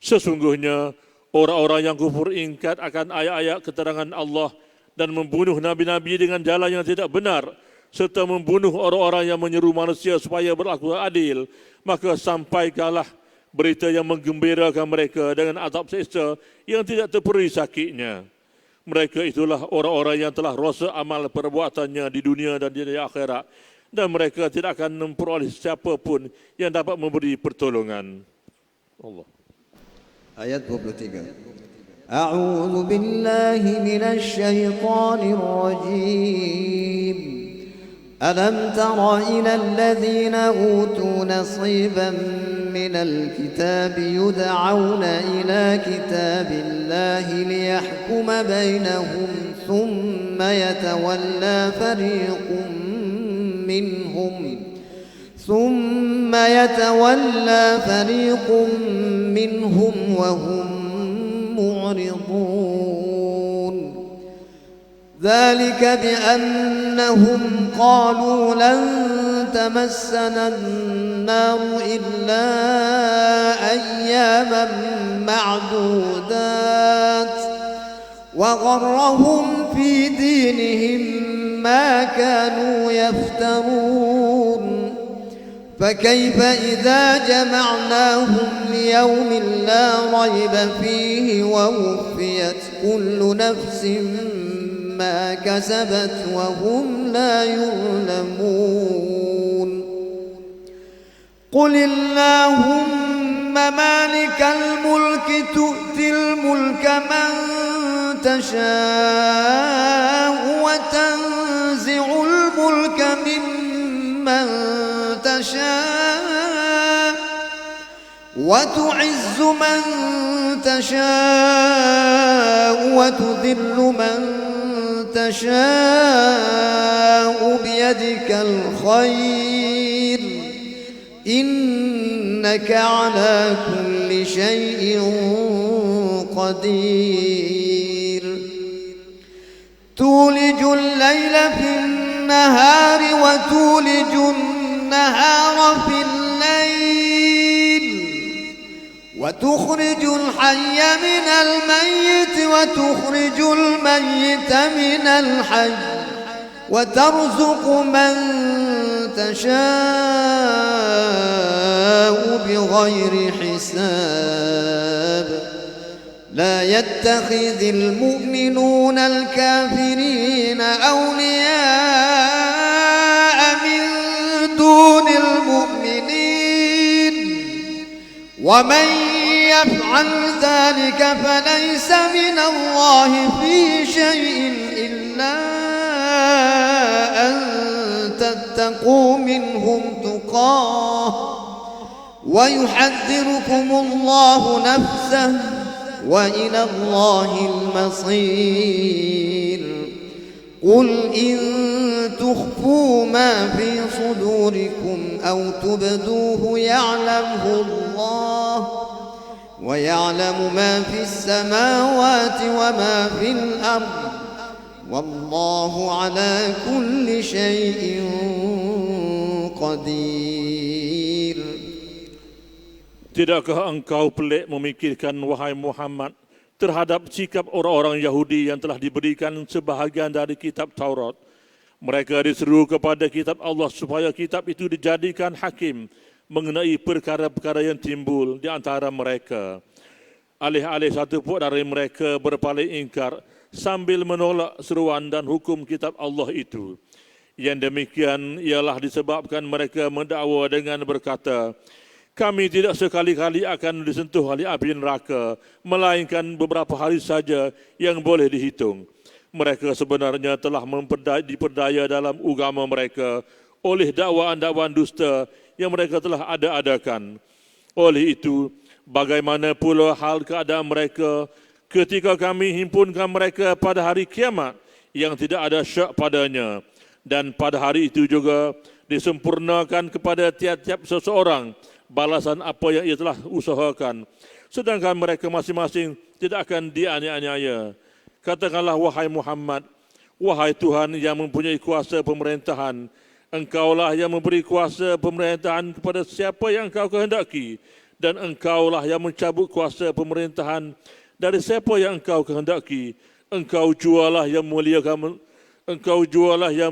Sesungguhnya, orang-orang yang kufur ingkar akan ayat-ayat keterangan Allah dan membunuh nabi-nabi dengan jalan yang tidak benar, serta membunuh orang-orang yang menyeru manusia supaya berlaku adil, maka sampaikanlah berita yang menggembirakan mereka dengan azab seksa yang tidak terperi sakitnya. Mereka itulah orang-orang yang telah rosak amal perbuatannya di dunia dan di akhirat, dan mereka tidak akan memperoleh siapa pun yang dapat memberi pertolongan. Allah. Ayat 23. A'udzu billahi minasy syaithanir rajim. ألم تر إلى الذين أوتوا نصيبا من الكتاب يدعون إلى كتاب الله ليحكم بينهم ثم يتولى فريق منهم وهم معرضون ذلك بأنهم قالوا لن تمسنا النار إلا أياما معدودات وغرهم في دينهم ما كانوا يفترون فكيف إذا جمعناهم ليوم لا ريب فيه ووفيت كل نفس ما كسبت وهم لا يظلمون قل اللهم مالك الملك تؤتي الملك من تشاء وتنزع الملك ممن تشاء وتعز من تشاء وتذل من تشاء بيدك الخير إنك على كل شيء قدير تولج الليل في النهار وتولج النهار في الليل وتخرج الحي من الميت وتخرج الميت من الحي وترزق من تشاء بغير حساب لا يتخذ المؤمنون الكافرين أولياء من دون المؤمنين ومن يفعل ذلك فليس من الله في شيء إلا أن تتقوا منهم تقاه ويحذركم الله نفسه وإلى الله المصير قل إن تخفوا ما في صدوركم أو تبدوه يعلمه الله ويعلم ما في السماوات وما في الأرض والله على كل شيء قدير. Tidakkah engkau pelik memikirkan, wahai Muhammad, terhadap sikap orang-orang Yahudi yang telah diberikan sebahagian dari kitab Taurat? Mereka diseru kepada kitab Allah supaya kitab itu dijadikan hakim mengenai perkara-perkara yang timbul di antara mereka. Alih-alih satu pun dari mereka berpaling ingkar sambil menolak seruan dan hukum kitab Allah itu. Yang demikian ialah disebabkan mereka mendakwa dengan berkata, kami tidak sekali-kali akan disentuh oleh api neraka, melainkan beberapa hari saja yang boleh dihitung. Mereka sebenarnya telah diperdaya dalam agama mereka oleh dakwaan-dakwaan dusta yang mereka telah ada-adakan. Oleh itu, bagaimana pula hal keadaan mereka ketika kami himpunkan mereka pada hari kiamat yang tidak ada syak padanya. Dan pada hari itu juga disempurnakan kepada tiap-tiap seseorang balasan apa yang ia telah usahakan. Sedangkan mereka masing-masing tidak akan dianiaya. Katakanlah, wahai Muhammad, wahai Tuhan yang mempunyai kuasa pemerintahan, Engkaulah yang memberi kuasa pemerintahan kepada siapa yang Engkau kehendaki, dan Engkaulah yang mencabut kuasa pemerintahan dari siapa yang Engkau kehendaki. Engkau jualah yang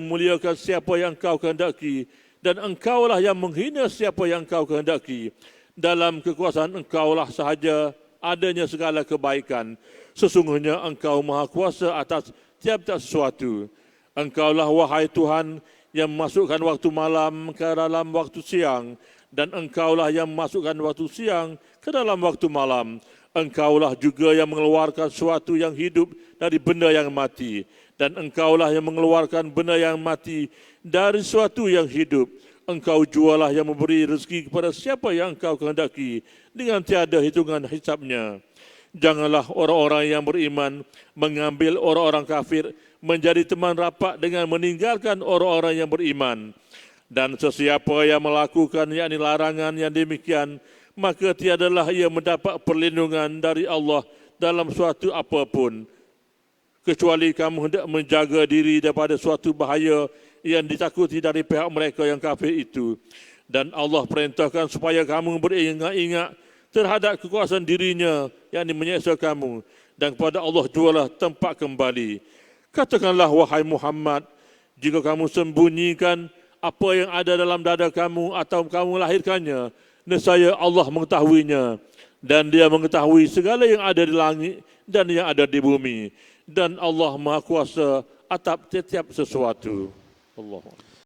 muliakan siapa yang Engkau kehendaki, dan Engkaulah yang menghina siapa yang Engkau kehendaki. Dalam kekuasaan Engkaulah sahaja adanya segala kebaikan. Sesungguhnya Engkau maha kuasa atas tiap-tiap sesuatu. Engkaulah, wahai Tuhan, yang memasukkan waktu malam ke dalam waktu siang, dan Engkaulah yang memasukkan waktu siang ke dalam waktu malam. Engkaulah juga yang mengeluarkan sesuatu yang hidup dari benda yang mati, dan Engkaulah yang mengeluarkan benda yang mati dari sesuatu yang hidup. Engkau jualah yang memberi rezeki kepada siapa yang Engkau kehendaki dengan tiada hitungan hisabnya. Janganlah orang-orang yang beriman mengambil orang-orang kafir menjadi teman rapat dengan meninggalkan orang-orang yang beriman. Dan sesiapa yang melakukan yakni larangan yang demikian, maka tiadalah ia mendapat perlindungan dari Allah dalam suatu apapun, kecuali kamu hendak menjaga diri daripada suatu bahaya yang ditakuti dari pihak mereka yang kafir itu. Dan Allah perintahkan supaya kamu beringat-ingat terhadap kekuasaan dirinya, yakni menyeksa kamu, dan kepada Allah jualah tempat kembali. Katakanlah, wahai Muhammad, jika kamu sembunyikan apa yang ada dalam dada kamu atau kamu lahirkannya, nescaya Allah mengetahuinya, dan Dia mengetahui segala yang ada di langit dan yang ada di bumi. Dan Allah Maha Kuasa atas setiap sesuatu. Allah.